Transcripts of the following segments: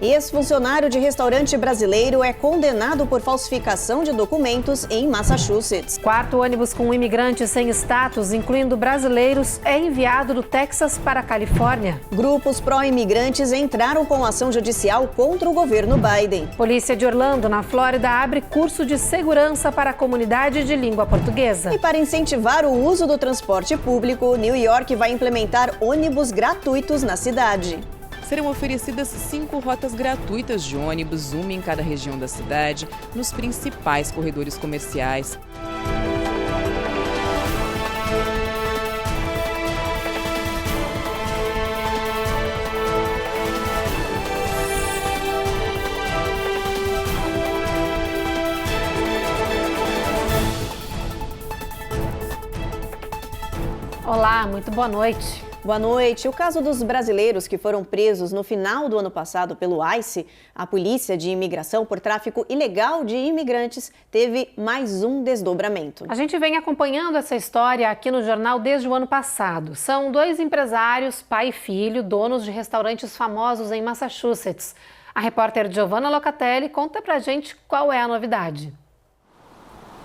Ex-funcionário de restaurante brasileiro é condenado por falsificação de documentos em Massachusetts. Quarto ônibus com imigrantes sem status, incluindo brasileiros, é enviado do Texas para a Califórnia. Grupos pró-imigrantes entraram com ação judicial contra o governo Biden. Polícia de Orlando, na Flórida, abre curso de segurança para a comunidade de língua portuguesa. E para incentivar o uso do transporte público, New York vai implementar ônibus gratuitos na cidade. Serão oferecidas 5 rotas gratuitas de ônibus, uma em cada região da cidade, nos principais corredores comerciais. Olá, muito boa noite. Boa noite. O caso dos brasileiros que foram presos no final do ano passado pelo ICE, a Polícia de Imigração por tráfico ilegal de imigrantes, teve mais um desdobramento. A gente vem acompanhando essa história aqui no jornal desde o ano passado. São 2 empresários, pai e filho, donos de restaurantes famosos em Massachusetts. A repórter Giovanna Locatelli conta pra gente qual é a novidade.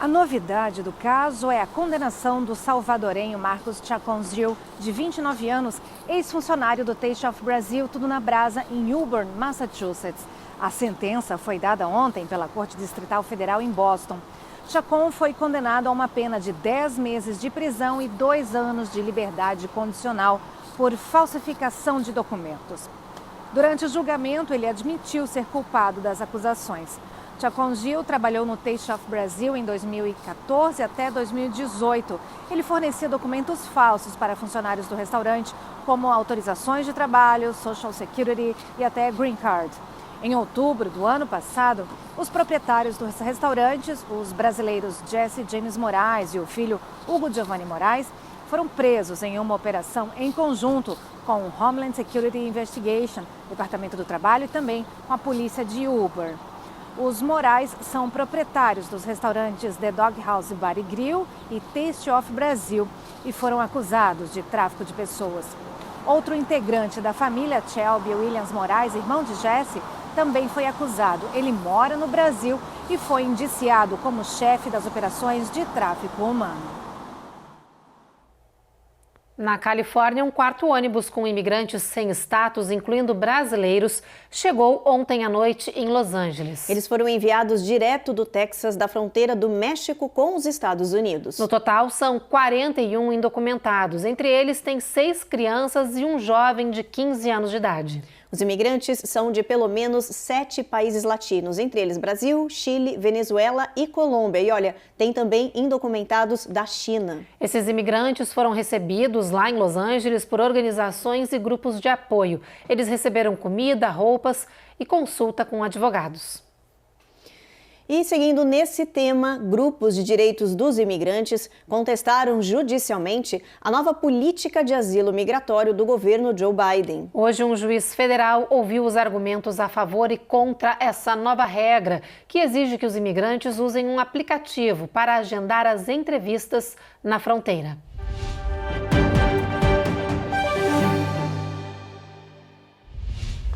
A novidade do caso é a condenação do salvadorenho Marcos Chacón Gil, de 29 anos, ex-funcionário do Taste of Brazil, tudo na brasa, em Woburn, Massachusetts. A sentença foi dada ontem pela Corte Distrital Federal em Boston. Chacón foi condenado a uma pena de 10 meses de prisão e 2 anos de liberdade condicional por falsificação de documentos. Durante o julgamento, ele admitiu ser culpado das acusações. Chacón Gil trabalhou no Taste of Brazil em 2014 até 2018. Ele fornecia documentos falsos para funcionários do restaurante, como autorizações de trabalho, Social Security e até Green Card. Em outubro do ano passado, os proprietários dos restaurantes, os brasileiros Jesse James Moraes e o filho Hugo Giovanni Moraes, foram presos em uma operação em conjunto com o Homeland Security Investigation, Departamento do Trabalho e também com a polícia de Woburn. Os Moraes são proprietários dos restaurantes The Dog House Bar e Grill e Taste of Brazil e foram acusados de tráfico de pessoas. Outro integrante da família, Shelby Williams Moraes, irmão de Jesse, também foi acusado. Ele mora no Brasil e foi indiciado como chefe das operações de tráfico humano. Na Califórnia, um quarto ônibus com imigrantes sem status, incluindo brasileiros, chegou ontem à noite em Los Angeles. Eles foram enviados direto do Texas, da fronteira do México com os Estados Unidos. No total, são 41 indocumentados. Entre eles, tem 6 crianças e um jovem de 15 anos de idade. Os imigrantes são de pelo menos 7 países latinos, entre eles Brasil, Chile, Venezuela e Colômbia. E olha, tem também indocumentados da China. Esses imigrantes foram recebidos lá em Los Angeles por organizações e grupos de apoio. Eles receberam comida, roupas e consulta com advogados. E seguindo nesse tema, grupos de direitos dos imigrantes contestaram judicialmente a nova política de asilo migratório do governo Joe Biden. Hoje, um juiz federal ouviu os argumentos a favor e contra essa nova regra, que exige que os imigrantes usem um aplicativo para agendar as entrevistas na fronteira.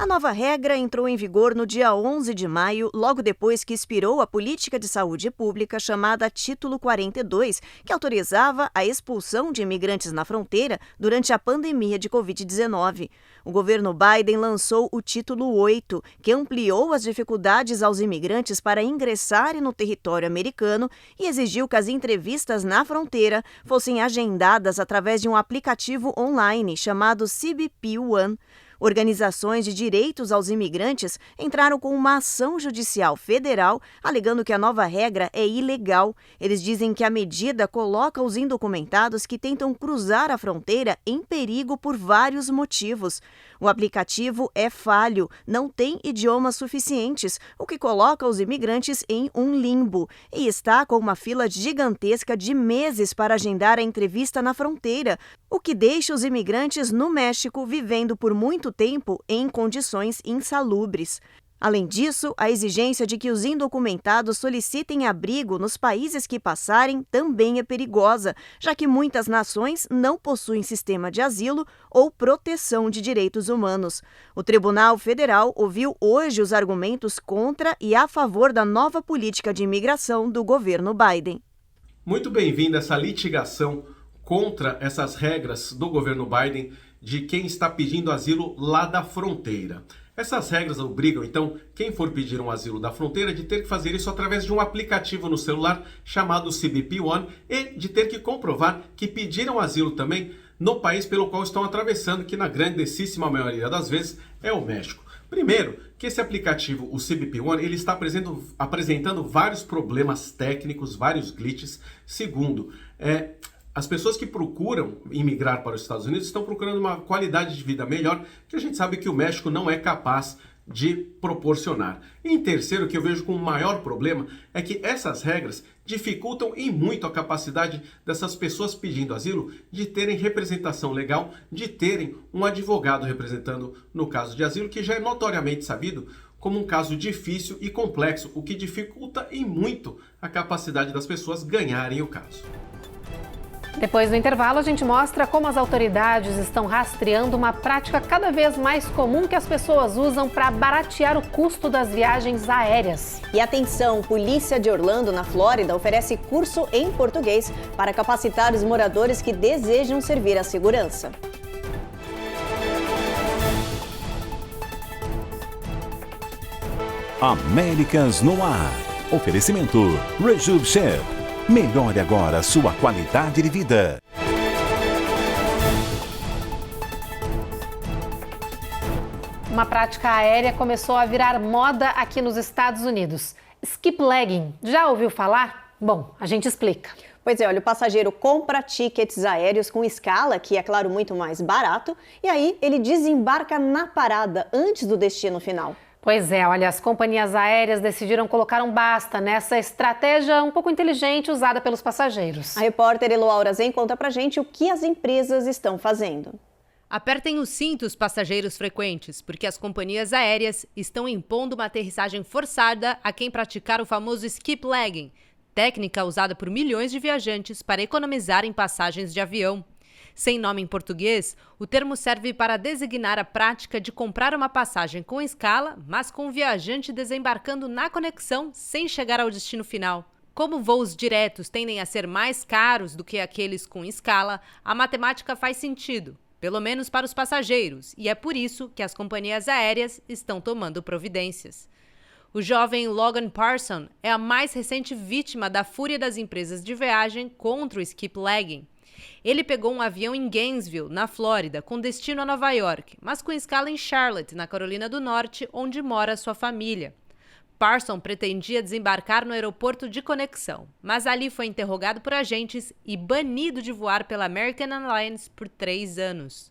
A nova regra entrou em vigor no dia 11 de maio, logo depois que expirou a política de saúde pública chamada Título 42, que autorizava a expulsão de imigrantes na fronteira durante a pandemia de Covid-19. O governo Biden lançou o Título 8, que ampliou as dificuldades aos imigrantes para ingressarem no território americano e exigiu que as entrevistas na fronteira fossem agendadas através de um aplicativo online chamado CBP One. Organizações de direitos aos imigrantes entraram com uma ação judicial federal alegando que a nova regra é ilegal. Eles dizem que a medida coloca os indocumentados que tentam cruzar a fronteira em perigo por vários motivos. O aplicativo é falho, não tem idiomas suficientes, o que coloca os imigrantes em um limbo e está com uma fila gigantesca de meses para agendar a entrevista na fronteira, o que deixa os imigrantes no México vivendo por muito tempo em condições insalubres. Além disso, a exigência de que os indocumentados solicitem abrigo nos países que passarem também é perigosa, já que muitas nações não possuem sistema de asilo ou proteção de direitos humanos. O Tribunal Federal ouviu hoje os argumentos contra e a favor da nova política de imigração do governo Biden. Muito bem-vinda essa litigação contra essas regras do governo Biden de quem está pedindo asilo lá da fronteira. Essas regras obrigam, então, quem for pedir um asilo da fronteira de ter que fazer isso através de um aplicativo no celular chamado CBP One e de ter que comprovar que pediram asilo também no país pelo qual estão atravessando, que na grandíssima maioria das vezes é o México. Primeiro, que esse aplicativo, o CBP One, ele está apresentando vários problemas técnicos, vários glitches. Segundo, as pessoas que procuram imigrar para os Estados Unidos estão procurando uma qualidade de vida melhor, que a gente sabe que o México não é capaz de proporcionar. E em terceiro, que eu vejo como maior problema, é que essas regras dificultam em muito a capacidade dessas pessoas pedindo asilo de terem representação legal, de terem um advogado representando no caso de asilo, que já é notoriamente sabido como um caso difícil e complexo, o que dificulta em muito a capacidade das pessoas ganharem o caso. Depois do intervalo, a gente mostra como as autoridades estão rastreando uma prática cada vez mais comum que as pessoas usam para baratear o custo das viagens aéreas. E atenção, Polícia de Orlando, na Flórida, oferece curso em português para capacitar os moradores que desejam servir à segurança. Américas no Ar. Oferecimento Rejuve Chef. Melhore agora sua qualidade de vida. Uma prática aérea começou a virar moda aqui nos Estados Unidos. Skip legging. Já ouviu falar? Bom, a gente explica. Pois é, olha, o passageiro compra tickets aéreos com escala, que é, claro, muito mais barato, e aí ele desembarca na parada antes do destino final. Pois é, olha, as companhias aéreas decidiram colocar um basta nessa estratégia um pouco inteligente usada pelos passageiros. A repórter Eloá Urazen conta pra gente o que as empresas estão fazendo. Apertem os cintos, passageiros frequentes, porque as companhias aéreas estão impondo uma aterrissagem forçada a quem praticar o famoso skip legging, técnica usada por milhões de viajantes para economizar em passagens de avião. Sem nome em português, o termo serve para designar a prática de comprar uma passagem com escala, mas com o viajante desembarcando na conexão sem chegar ao destino final. Como voos diretos tendem a ser mais caros do que aqueles com escala, a matemática faz sentido, pelo menos para os passageiros, e é por isso que as companhias aéreas estão tomando providências. O jovem Logan Parson é a mais recente vítima da fúria das empresas de viagem contra o skip legging. Ele pegou um avião em Gainesville, na Flórida, com destino a Nova York, mas com escala em Charlotte, na Carolina do Norte, onde mora sua família. Parson pretendia desembarcar no aeroporto de conexão, mas ali foi interrogado por agentes e banido de voar pela American Airlines por 3 anos.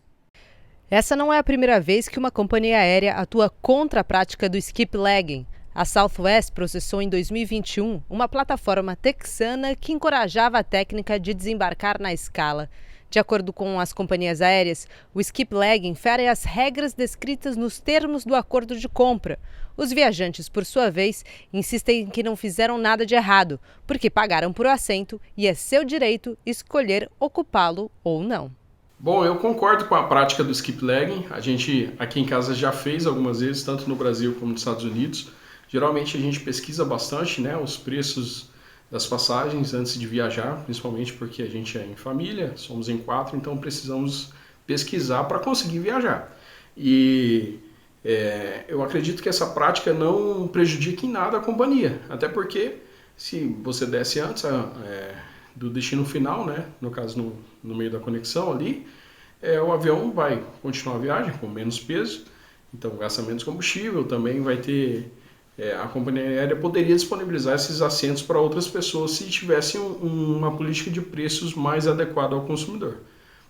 Essa não é a primeira vez que uma companhia aérea atua contra a prática do skip legging. A Southwest processou em 2021 uma plataforma texana que encorajava a técnica de desembarcar na escala. De acordo com as companhias aéreas, o skip legging fere as regras descritas nos termos do acordo de compra. Os viajantes, por sua vez, insistem que não fizeram nada de errado, porque pagaram por o assento e é seu direito escolher ocupá-lo ou não. Bom, eu concordo com a prática do skip legging. A gente aqui em casa já fez algumas vezes, tanto no Brasil como nos Estados Unidos. Geralmente a gente pesquisa bastante, né, os preços das passagens antes de viajar, principalmente porque a gente é em família, somos em 4, então precisamos pesquisar para conseguir viajar. E eu acredito que essa prática não prejudica em nada a companhia, até porque se você desce antes do destino final, né, no caso no meio da conexão ali, o avião vai continuar a viagem com menos peso, então gasta menos combustível, também vai ter... a companhia aérea poderia disponibilizar esses assentos para outras pessoas se tivesse uma política de preços mais adequada ao consumidor.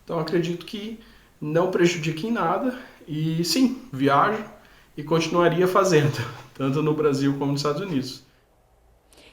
Então, acredito que não prejudica em nada e, sim, viajo e continuaria fazendo, tanto no Brasil como nos Estados Unidos.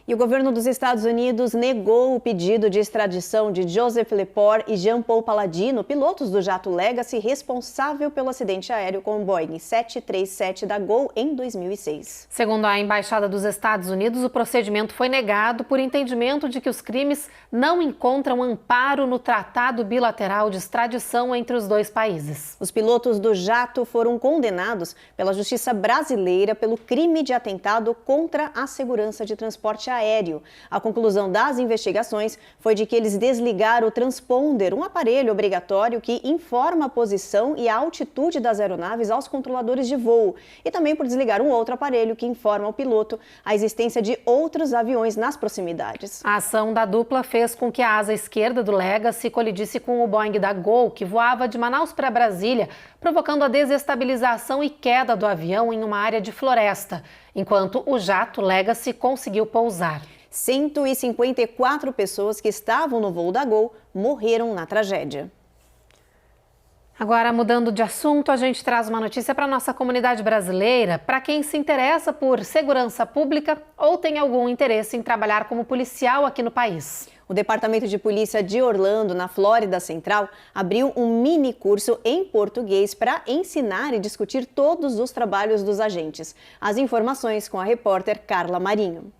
E o governo dos Estados Unidos negou o pedido de extradição de Joseph Lepore e Jean-Paul Palladino, pilotos do jato Legacy, responsável pelo acidente aéreo com o Boeing 737 da Gol em 2006. Segundo a Embaixada dos Estados Unidos, o procedimento foi negado por entendimento de que os crimes não encontram amparo no Tratado Bilateral de Extradição entre os dois países. Os pilotos do jato foram condenados pela justiça brasileira pelo crime de atentado contra a segurança de transporte aéreo. A conclusão das investigações foi de que eles desligaram o transponder, um aparelho obrigatório que informa a posição e a altitude das aeronaves aos controladores de voo, e também por desligar um outro aparelho que informa ao piloto a existência de outros aviões nas proximidades. A ação da dupla fez com que a asa esquerda do Legacy colidisse com o Boeing da Gol, que voava de Manaus para Brasília, provocando a desestabilização e queda do avião em uma área de floresta, enquanto o jato Legacy conseguiu pousar. 154 pessoas que estavam no voo da Gol morreram na tragédia. Agora, mudando de assunto, a gente traz uma notícia para a nossa comunidade brasileira, para quem se interessa por segurança pública ou tem algum interesse em trabalhar como policial aqui no país. O Departamento de Polícia de Orlando, na Flórida Central, abriu um mini curso em português para ensinar e discutir todos os trabalhos dos agentes. As informações com a repórter Carla Marinho.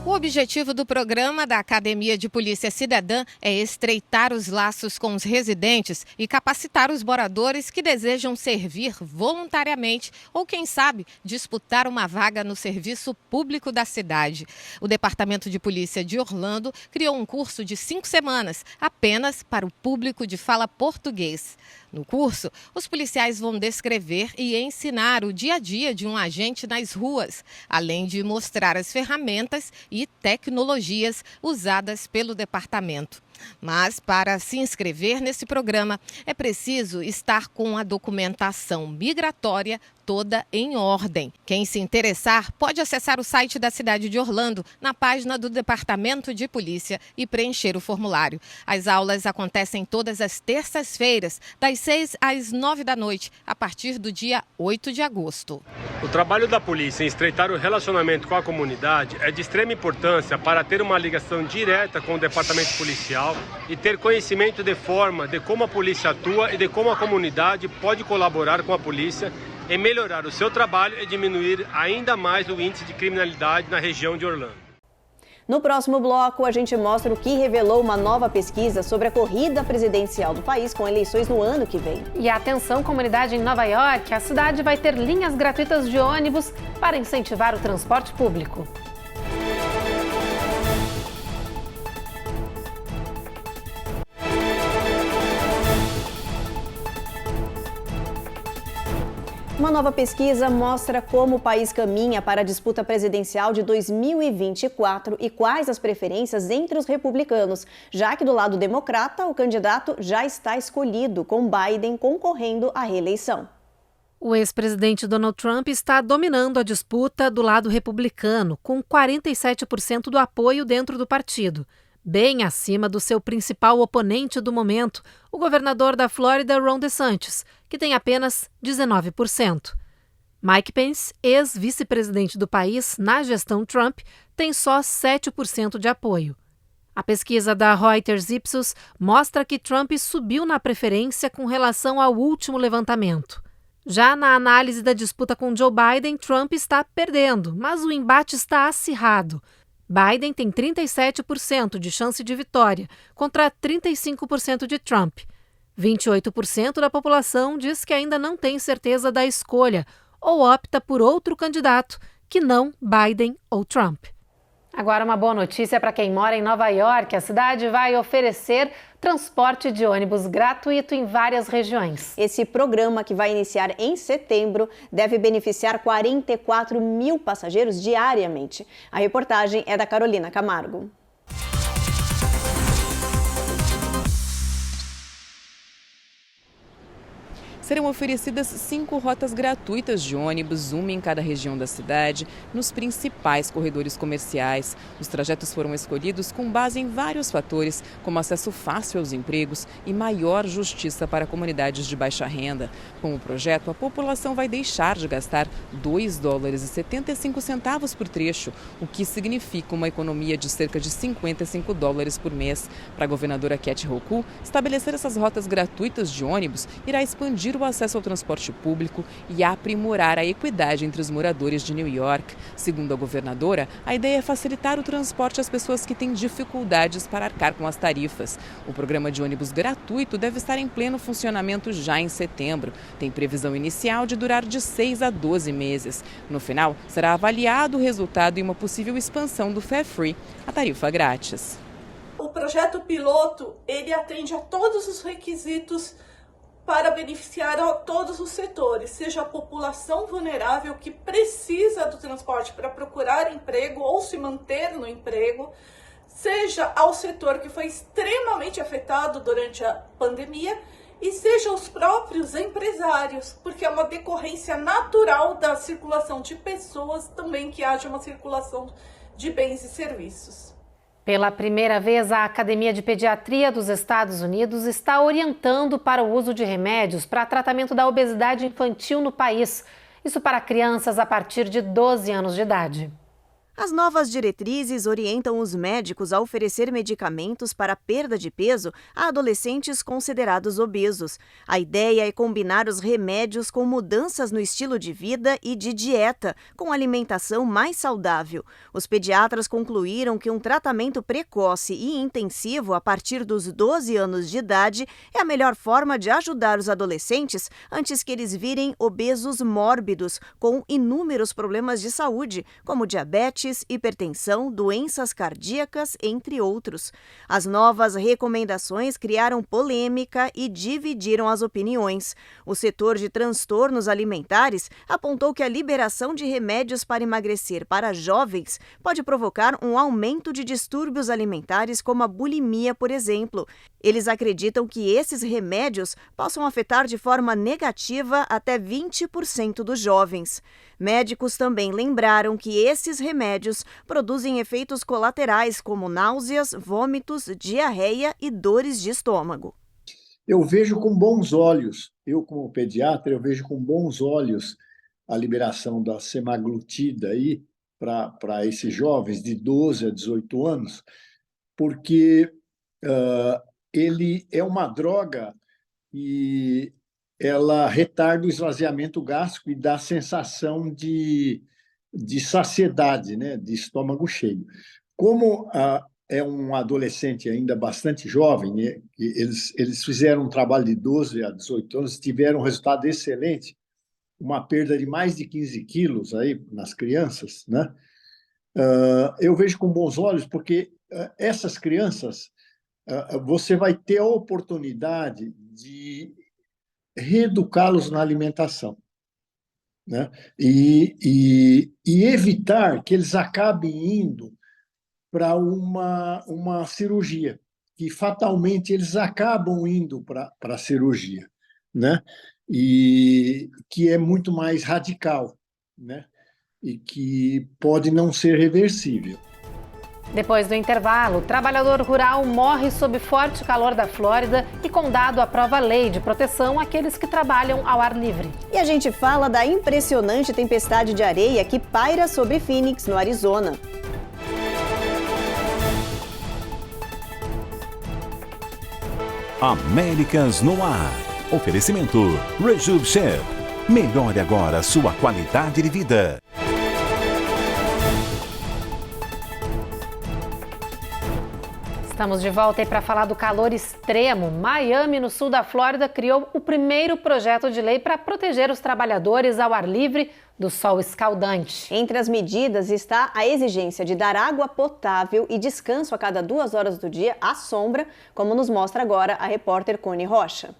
O objetivo do programa da Academia de Polícia Cidadã é estreitar os laços com os residentes e capacitar os moradores que desejam servir voluntariamente ou, quem sabe, disputar uma vaga no serviço público da cidade. O Departamento de Polícia de Orlando criou um curso de 5 semanas apenas para o público de fala português. No curso, os policiais vão descrever e ensinar o dia a dia de um agente nas ruas, além de mostrar as ferramentas e tecnologias usadas pelo departamento. Mas, para se inscrever nesse programa, é preciso estar com a documentação migratória toda em ordem. Quem se interessar pode acessar o site da cidade de Orlando, na página do Departamento de Polícia, e preencher o formulário. As aulas acontecem todas as terças-feiras, das 6 às 9 da noite, a partir do dia 8 de agosto. O trabalho da polícia em estreitar o relacionamento com a comunidade é de extrema importância para ter uma ligação direta com o departamento policial e ter conhecimento de como a polícia atua e de como a comunidade pode colaborar com a polícia em melhorar o seu trabalho e diminuir ainda mais o índice de criminalidade na região de Orlando. No próximo bloco, a gente mostra o que revelou uma nova pesquisa sobre a corrida presidencial do país com eleições no ano que vem. E atenção, comunidade em Nova York, a cidade vai ter linhas gratuitas de ônibus para incentivar o transporte público. Uma nova pesquisa mostra como o país caminha para a disputa presidencial de 2024 e quais as preferências entre os republicanos, já que do lado democrata o candidato já está escolhido, com Biden concorrendo à reeleição. O ex-presidente Donald Trump está dominando a disputa do lado republicano, com 47% do apoio dentro do partido, bem acima do seu principal oponente do momento, o governador da Flórida, Ron DeSantis, que tem apenas 19%. Mike Pence, ex-vice-presidente do país na gestão Trump, tem só 7% de apoio. A pesquisa da Reuters Ipsos mostra que Trump subiu na preferência com relação ao último levantamento. Já na análise da disputa com Joe Biden, Trump está perdendo, mas o embate está acirrado. Biden tem 37% de chance de vitória, contra 35% de Trump. 28% da população diz que ainda não tem certeza da escolha ou opta por outro candidato que não Biden ou Trump. Agora, uma boa notícia para quem mora em Nova York. A cidade vai oferecer transporte de ônibus gratuito em várias regiões. Esse programa, que vai iniciar em setembro, deve beneficiar 44 mil passageiros diariamente. A reportagem é da Carolina Camargo. Serão oferecidas 5 rotas gratuitas de ônibus, uma em cada região da cidade, nos principais corredores comerciais. Os trajetos foram escolhidos com base em vários fatores, como acesso fácil aos empregos e maior justiça para comunidades de baixa renda. Com o projeto, a população vai deixar de gastar $2,75 por trecho, o que significa uma economia de cerca de $55 por mês. Para a governadora Kathy Hochul, estabelecer essas rotas gratuitas de ônibus irá expandir o acesso ao transporte público e aprimorar a equidade entre os moradores de New York. Segundo a governadora, a ideia é facilitar o transporte às pessoas que têm dificuldades para arcar com as tarifas. O programa de ônibus gratuito deve estar em pleno funcionamento já em setembro. Tem previsão inicial de durar de 6 a 12 meses. No final, será avaliado o resultado e uma possível expansão do Fare Free, a tarifa grátis. O projeto piloto, ele atende a todos os requisitos para beneficiar a todos os setores, seja a população vulnerável que precisa do transporte para procurar emprego ou se manter no emprego, seja ao setor que foi extremamente afetado durante a pandemia e seja os próprios empresários, porque é uma decorrência natural da circulação de pessoas também que haja uma circulação de bens e serviços. Pela primeira vez, a Academia de Pediatria dos Estados Unidos está orientando para o uso de remédios para tratamento da obesidade infantil no país. Isso para crianças a partir de 12 anos de idade. As novas diretrizes orientam os médicos a oferecer medicamentos para perda de peso a adolescentes considerados obesos. A ideia é combinar os remédios com mudanças no estilo de vida e de dieta, com alimentação mais saudável. Os pediatras concluíram que um tratamento precoce e intensivo a partir dos 12 anos de idade é a melhor forma de ajudar os adolescentes antes que eles virem obesos mórbidos, com inúmeros problemas de saúde, como diabetes, hipertensão, doenças cardíacas, entre outros. As novas recomendações criaram polêmica e dividiram as opiniões. O setor de transtornos alimentares apontou que a liberação de remédios para emagrecer para jovens pode provocar um aumento de distúrbios alimentares, como a bulimia, por exemplo. Eles acreditam que esses remédios possam afetar de forma negativa até 20% dos jovens. Médicos também lembraram que esses remédios produzem efeitos colaterais como náuseas, vômitos, diarreia e dores de estômago. Eu vejo com bons olhos, eu como pediatra, eu vejo com bons olhos a liberação da semaglutida aí para esses jovens de 12 a 18 anos, porque ele é uma droga e ela retarda o esvaziamento gástrico e dá a sensação de saciedade, né, de estômago cheio. Como é um adolescente ainda bastante jovem, né, eles fizeram um trabalho de 12 a 18 anos, tiveram um resultado excelente, uma perda de mais de 15 quilos aí nas crianças, né? Eu vejo com bons olhos, porque essas crianças, você vai ter a oportunidade de reeducá-los na alimentação, né? E evitar que eles acabem indo para uma cirurgia, que fatalmente eles acabam indo para a cirurgia, né? E que é muito mais radical, né? E que pode não ser reversível. Depois do intervalo, o trabalhador rural morre sob forte calor da Flórida e condado aprova a lei de proteção àqueles que trabalham ao ar livre. E a gente fala da impressionante tempestade de areia que paira sobre Phoenix, no Arizona. Américas no Ar. Oferecimento Rejub Chef. Melhore agora sua qualidade de vida. Estamos de volta aí para falar do calor extremo. Miami, no sul da Flórida, criou o primeiro projeto de lei para proteger os trabalhadores ao ar livre do sol escaldante. Entre as medidas está a exigência de dar água potável e descanso a cada 2 horas do dia à sombra, como nos mostra agora a repórter Cone Rocha.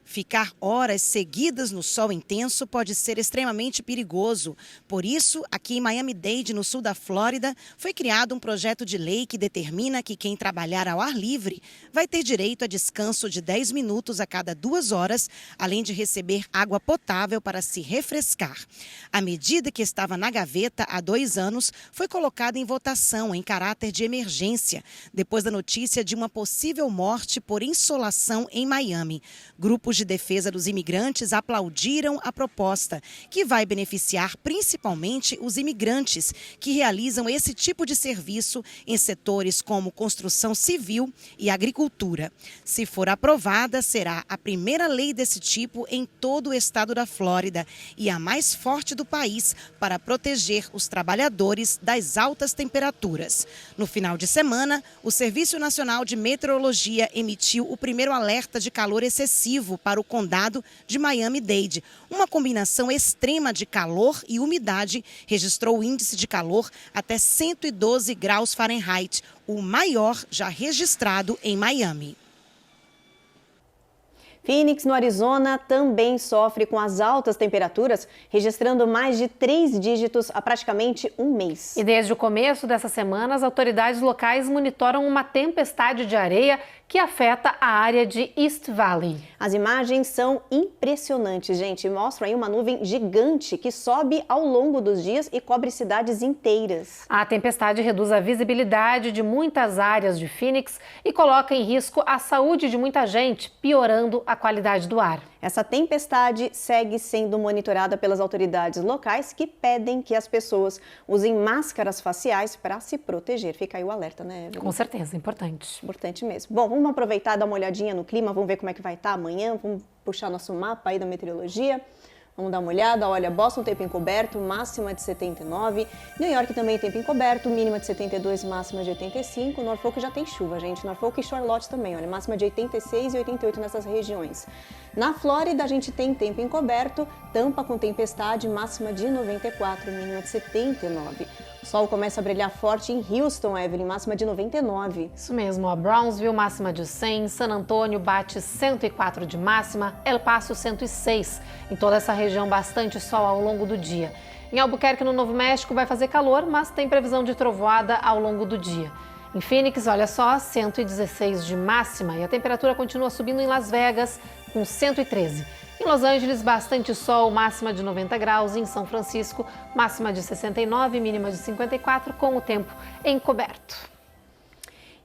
Ficar horas seguidas no sol intenso pode ser extremamente perigoso. Por isso, aqui em Miami-Dade, no sul da Flórida, foi criado um projeto de lei que determina que quem trabalhar ao ar livre vai ter direito a descanso de 10 minutos a cada 2 horas, além de receber água potável para se refrescar. A medida, que estava na gaveta há 2 anos, foi colocada em votação em caráter de emergência, depois da notícia de uma possível morte por insolação em Miami. Grupos de defesa dos imigrantes aplaudiram a proposta, que vai beneficiar principalmente os imigrantes que realizam esse tipo de serviço em setores como construção civil e agricultura. Se for aprovada, será a primeira lei desse tipo em todo o estado da Flórida e a mais forte do país para proteger os trabalhadores das altas temperaturas. No final de semana, o Serviço Nacional de Meteorologia emitiu o primeiro alerta de calor excessivo para o condado de Miami-Dade. Uma combinação extrema de calor e umidade registrou o índice de calor até 112 graus Fahrenheit, o maior já registrado em Miami. Phoenix, no Arizona, também sofre com as altas temperaturas, registrando mais de 3 dígitos há praticamente um mês. E desde o começo dessa semana, as autoridades locais monitoram uma tempestade de areia que afeta a área de East Valley. As imagens são impressionantes, gente. Mostram aí uma nuvem gigante que sobe ao longo dos dias e cobre cidades inteiras. A tempestade reduz a visibilidade de muitas áreas de Phoenix e coloca em risco a saúde de muita gente, piorando a qualidade do ar. Essa tempestade segue sendo monitorada pelas autoridades locais, que pedem que as pessoas usem máscaras faciais para se proteger. Fica aí o alerta, né, Evelyn? Com certeza, importante. Importante mesmo. Bom, vamos aproveitar e dar uma olhadinha no clima, vamos ver como é que vai estar amanhã, vamos puxar nosso mapa aí da meteorologia. Vamos dar uma olhada. Olha, Boston tempo encoberto, máxima de 79. New York também tempo encoberto, mínima de 72, máxima de 85. Norfolk já tem chuva, gente. Norfolk e Charlotte também, olha, máxima de 86 e 88 nessas regiões. Na Flórida, a gente tem tempo encoberto, Tampa com tempestade, máxima de 94, mínima de 79. O sol começa a brilhar forte em Houston, Evelyn, máxima de 99. Isso mesmo, ó, Brownsville, máxima de 100, San Antônio bate 104 de máxima, El Paso 106. Em toda essa região, bastante sol ao longo do dia. Em Albuquerque, no Novo México, vai fazer calor, mas tem previsão de trovoada ao longo do dia. Em Phoenix, olha só, 116 de máxima e a temperatura continua subindo em Las Vegas, com 113. Em Los Angeles, bastante sol, máxima de 90 graus. Em São Francisco, máxima de 69, mínima de 54, com o tempo encoberto.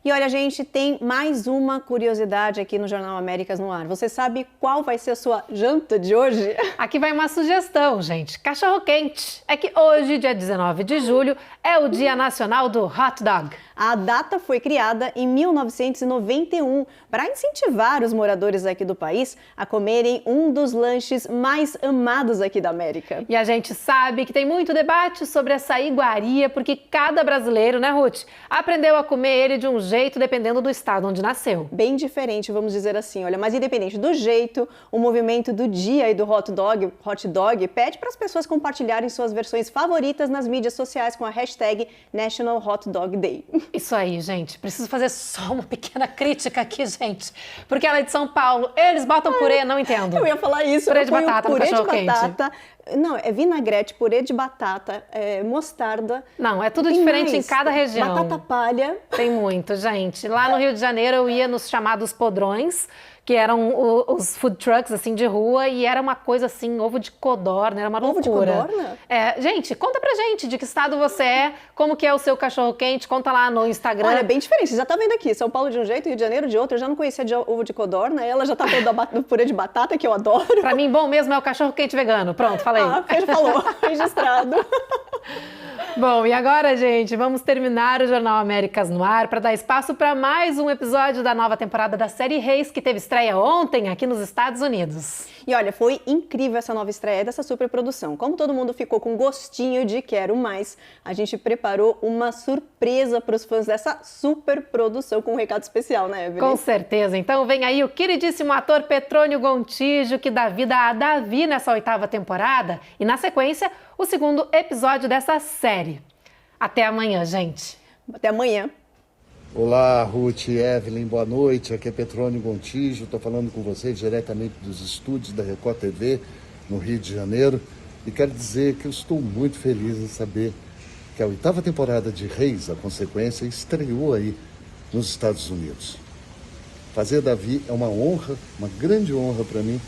E olha, gente, tem mais uma curiosidade aqui no Jornal Américas no Ar. Você sabe qual vai ser a sua janta de hoje? Aqui vai uma sugestão, gente. Cachorro-quente. É que hoje, dia 19 de julho, é o Dia Nacional do Hot Dog. A data foi criada em 1991 para incentivar os moradores aqui do país a comerem um dos lanches mais amados aqui da América. E a gente sabe que tem muito debate sobre essa iguaria, porque cada brasileiro, né, Ruth, aprendeu a comer ele de um jeito dependendo do estado onde nasceu. Bem diferente, vamos dizer assim. Olha, mas independente do jeito, o movimento do dia e do hot dog pede para as pessoas compartilharem suas versões favoritas nas mídias sociais com a hashtag National Hot Dog Day. Isso aí, gente. Preciso fazer só uma pequena crítica aqui, gente. Porque ela é de São Paulo. Eles botam purê, não entendo. Eu ia falar isso. Purê de batata no cachorro-quente. Não, é vinagrete, purê de batata, mostarda. Não, é tudo diferente em cada região. Batata palha. Tem muito, gente. Lá no Rio de Janeiro eu ia nos chamados podrões, que eram os food trucks, assim, de rua, e era uma coisa assim, ovo de codorna, era uma loucura. Ovo de codorna? Gente, conta pra gente de que estado você é, como que é o seu cachorro-quente, conta lá no Instagram. Olha, é bem diferente, você já tá vendo aqui, São Paulo de um jeito, Rio de Janeiro de outro, eu já não conhecia de ovo de codorna, ela já tá falando do purê de batata, que eu adoro. Pra mim, bom mesmo é o cachorro-quente vegano, pronto, falei. Já falou, registrado. Bom, e agora, gente, vamos terminar o Jornal Américas no Ar para dar espaço para mais um episódio da nova temporada da série Reis, que teve estreia ontem aqui nos Estados Unidos. E olha, foi incrível essa nova estreia dessa superprodução. Como todo mundo ficou com gostinho de quero mais, a gente preparou uma surpresa para os fãs dessa superprodução com um recado especial, né, Evelyn? Com certeza. Então vem aí o queridíssimo ator Petrônio Gontijo, que dá vida a Davi nessa 8ª temporada, e na sequência, o 2º episódio dessa série. Até amanhã, gente. Até amanhã. Olá, Ruth e Evelyn, boa noite. Aqui é Petrônio Gontijo, estou falando com vocês diretamente dos estúdios da Record TV, no Rio de Janeiro. E quero dizer que eu estou muito feliz em saber que a 8ª temporada de Reis, a Consequência, estreou aí nos Estados Unidos. Fazer Davi é uma honra, uma grande honra para mim.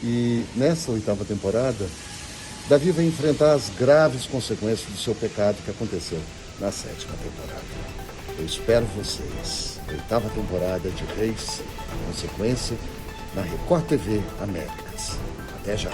E nessa 8ª temporada, Davi vai enfrentar as graves consequências do seu pecado que aconteceu na 7ª temporada. Eu espero vocês. 8ª temporada de Reis, Consequência, na Record TV Américas. Até já.